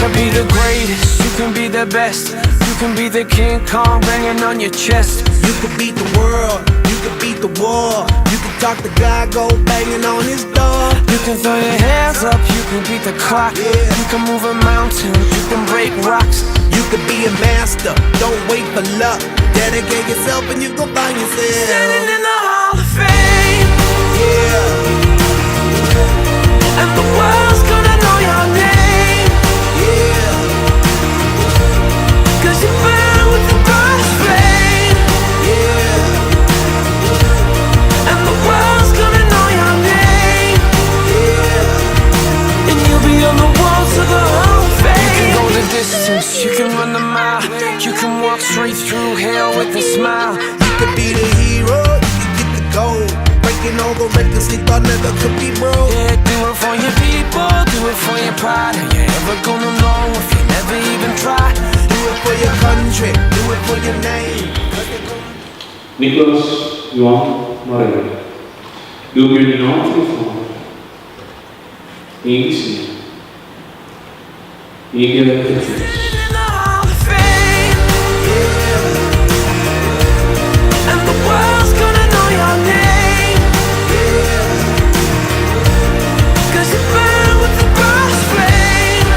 can be the greatest, you can be the best. You can be the King Kong banging on your chest. You can beat the world, you can beat the war. You can talk to God, go banging on his door. You can throw your hands up, you can beat the clock. You can move a mountain, you can break rocks. You can be a master, don't wait for luck. Dedicate yourself and you go find yourself. Standing in the Hall of Fame. Yeah. And the world's gonna know your name. Yeah. Cause you burn with the brightest flame. Yeah. And the world's gonna know your name. Yeah. And you'll be on the walls of the Hall of Fame. You can go the distance, you can run the mile. You can walk straight through hell with a smile. You can be the hero, you can get the gold. Breaking all the records they thought never could be broke. Yeah, do it for your people, do it for your pride. Are you ever gonna know if you never even try? Do it for your country, do it for your name. Nicholas Johan Marijn. Wil ik jullie naam terugvallen? Eén keer zien. Eén keer lekker gezegd. In the Hall of Fame. And the world's gonna know your name. Cause you burn with the brightest flame.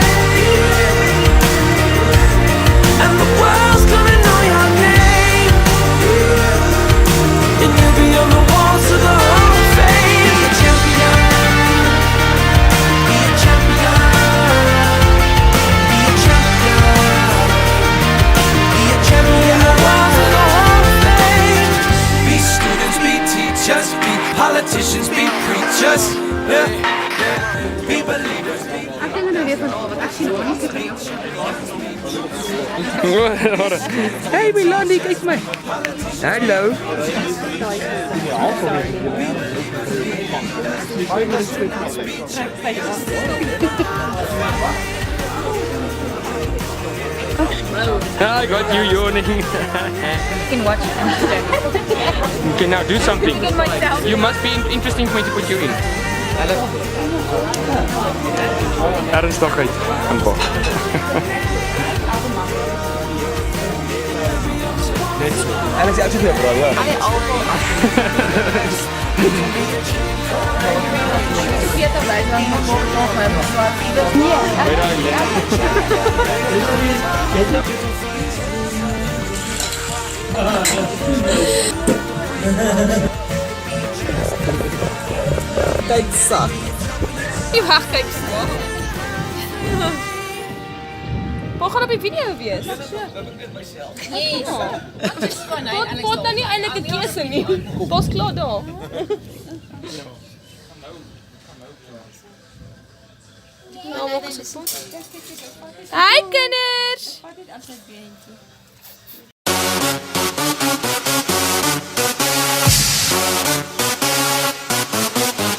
And the world's gonna know your name. And you'll be on the walls of the Hall of Fame. Be a champion. Be a champion. Be a champion. Be a champion. On the walls of the Hall of Fame. Be students, be teachers, be politicians, be preachers. Yeah. Be believers, be Hey Milani, kijk mij. Hallo. I got you yawning. You can watch it. Okay, now do something. You can myself. You must be interesting for me to put you in. Ernst toch uit. Een bal. Alex, uitzoek je bro, ja. Kijk, zak. Die wagkyk so. Hoe gaan op die video wees? Nee. Tot dan nie eintlik 'n keuse nie. Dis klaar daar. Nou, wat is dit? Hi kinders.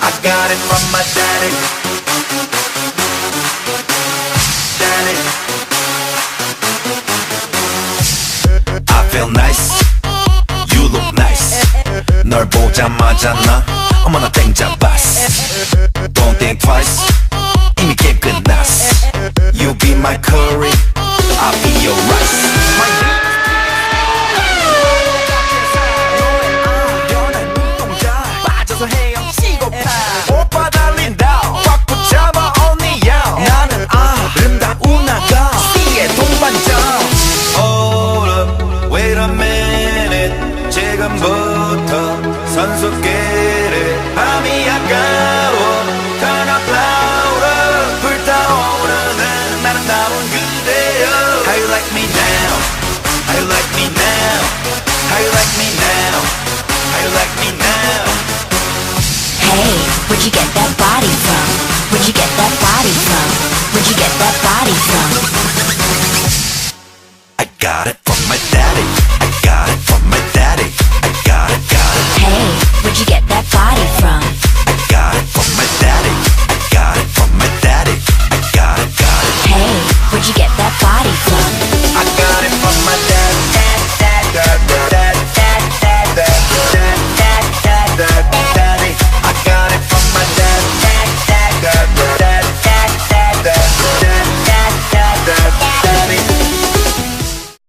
I got it from my daddy. Daddy. I feel nice. You look nice. 널 보자마자 나 어머나 땡잡았어. Don't think twice. 이미 게임 끝났어. You be my curry. I'll be your rice. 빠져서 헤엄치고 파. 오빠 달린다. 꽉 붙잡아 언니야. 나는 아름다운 아가. 씨의 동반자. Hold up, wait a minute. 지금부터 선수끼리 밤이 아까워. Turn up louder. 불타오르는 아름다운 그대여. How you like me now? How you like me now? How you like me now? How you like me now? Hey, where'd you get that